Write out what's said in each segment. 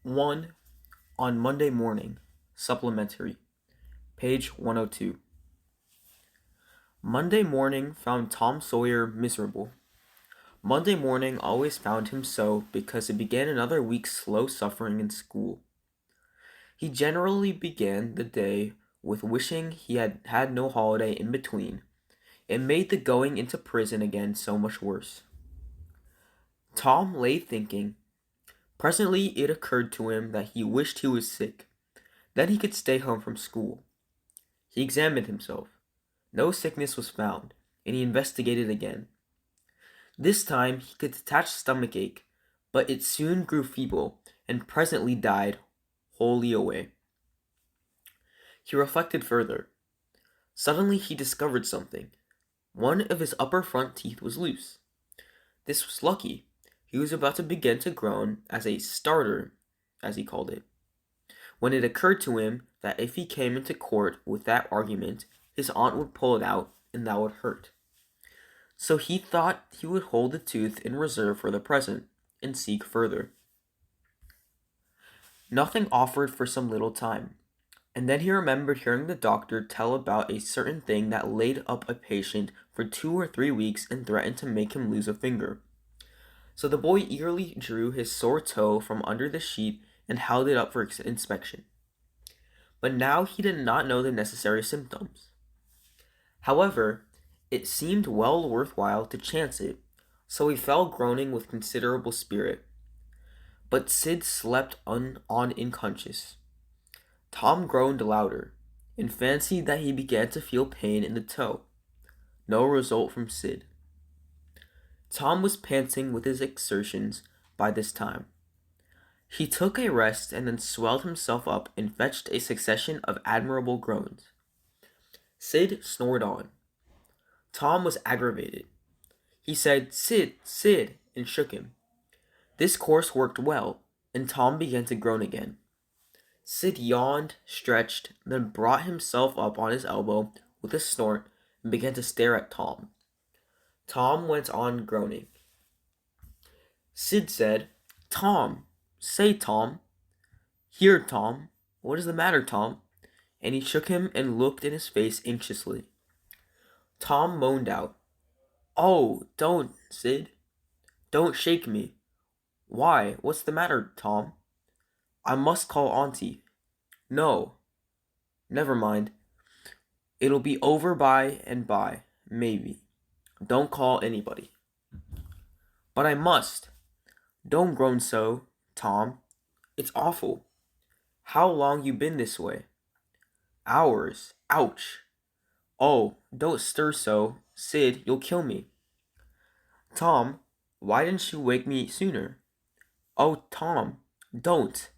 1 on Monday morning, supplementary, page 102. Monday morning found Tom Sawyer miserable. Monday morning always found him so because it began another week's slow suffering in school. He generally began the day with wishing he had had no holiday in between. It made the going into prison again so much worse. Tom lay thinking. Presently it occurred to him that he wished he was sick. Then he could stay home from school. He examined himself. No sickness was found, and he investigated again. This time he could detach stomach ache, but it soon grew feeble, and presently died wholly away. He reflected further. Suddenly he discovered something. One of his upper front teeth was loose. This was lucky. He was about to begin to groan as a starter, as he called it, when it occurred to him that if he came into court with that argument, his aunt would pull it out, and that would hurt. So he thought he would hold the tooth in reserve for the present, and seek further. Nothing offered for some little time, and then he remembered hearing the doctor tell about a certain thing that laid up a patient for 2 or 3 weeks and threatened to make him lose a finger. So the boy eagerly drew his sore toe from under the sheet and held it up for inspection. But now he did not know the necessary symptoms. However, it seemed well worthwhile to chance it, so he fell groaning with considerable spirit. But Sid slept on unconscious. Tom groaned louder, and fancied that he began to feel pain in the toe. No result from Sid. Tom was panting with his exertions by this time. He took a rest and then swelled himself up and fetched a succession of admirable groans. Sid snored on. Tom was aggravated. He said, "Sid, Sid," and shook him. This course worked well, and Tom began to groan again. Sid yawned, stretched, then brought himself up on his elbow with a snort and began to stare at Tom. Tom went on groaning. Sid said, "Tom, say, Tom." "Here, Tom. What is the matter, Tom?" And he shook him and looked in his face anxiously. Tom moaned out, "Oh, don't, Sid. Don't shake me." "Why, what's the matter, Tom?" "I must call Auntie." "No." "Never mind. It'll be over by and by, maybe. Don't call anybody." "But I must." "Don't groan so, Tom. It's awful. How long you been this way?" "Hours. Ouch." "Oh, don't stir so, Sid, you'll kill me." "Tom, why didn't you wake me sooner?" "Oh, Tom, don't.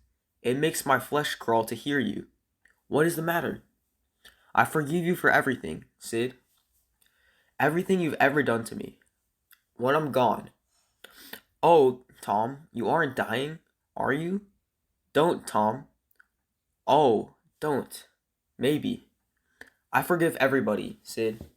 It makes my flesh crawl to hear you. What is the matter?" "I forgive you for everything, Sid. Everything you've ever done to me. When I'm gone." "Oh, Tom, you aren't dying, are you?" "Don't, Tom." "Oh, don't. Maybe. I forgive everybody, Sid.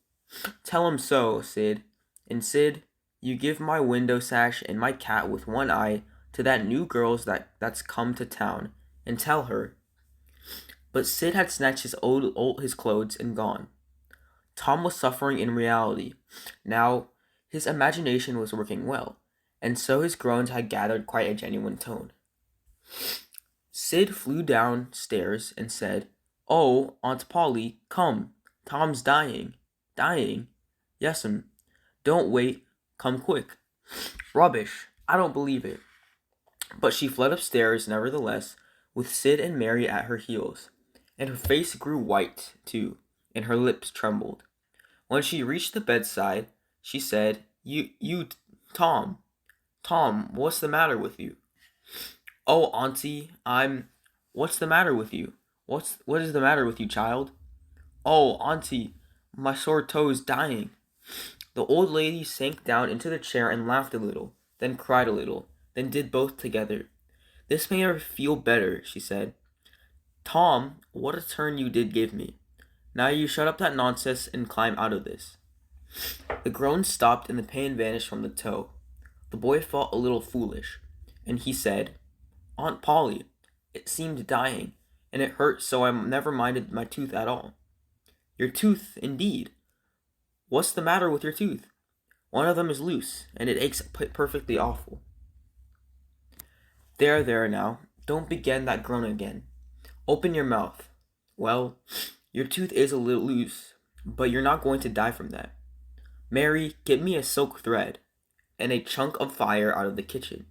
Tell 'em so, Sid. And Sid, you give my window sash and my cat with one eye to that new girl's that's come to town, and tell her." But Sid had snatched his clothes and gone. Tom was suffering in reality. Now, his imagination was working well, and so his groans had gathered quite a genuine tone. Sid flew downstairs and said, "Oh, Aunt Polly, come. Tom's dying." "Dying?" "Yes'm. Don't wait. Come quick." "Rubbish. I don't believe it." But she fled upstairs nevertheless, with Sid and Mary at her heels, and her face grew white, too, and her lips trembled. When she reached the bedside, she said, You, Tom. Tom, what's the matter with you?" "Oh, Auntie, What's the matter with you? What is the matter with you, child?" "Oh, Auntie, my sore toe's dying." The old lady sank down into the chair and laughed a little, then cried a little, then did both together. This made her feel better, she said. "Tom, what a turn you did give me. Now you shut up that nonsense and climb out of this." The groans stopped and the pain vanished from the toe. The boy felt a little foolish, and he said, "Aunt Polly, It seemed dying, and it hurt, so I never minded my tooth at all. Your tooth, indeed. What's the matter with your tooth? One of them is loose, and it aches perfectly awful. There now. Don't begin that groan again. Open your mouth. Well, your tooth is a little loose, but you're not going to die from that. Mary, get me a silk thread and a chunk of fire out of the kitchen.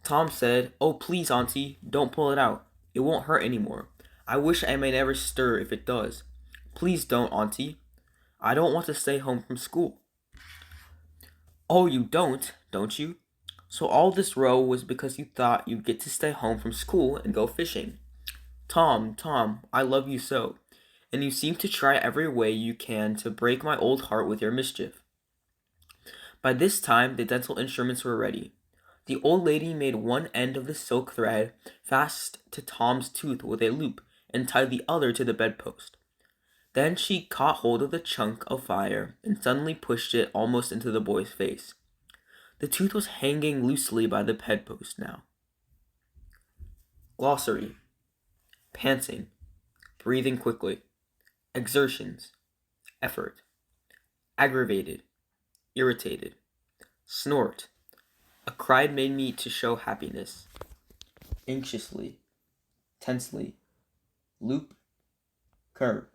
Tom said, "Oh, please, Auntie, don't pull it out. It won't hurt anymore. I wish I may never stir if it does. Please don't, Auntie. I don't want to stay home from school." "Oh, you don't you? So all this row was because you thought you'd get to stay home from school and go fishing. Tom, I love you so, and you seem to try every way you can to break my old heart with your mischief." By this time the dental instruments were ready. The old lady made one end of the silk thread fast to Tom's tooth with a loop and tied the other to the bedpost. Then she caught hold of the chunk of fire and suddenly pushed it almost into the boy's face. The tooth was hanging loosely by the bedpost now. Glossary: panting, breathing quickly, exertions, effort, aggravated, irritated, snort, a cry made me to show happiness, anxiously, tensely, loop, curve.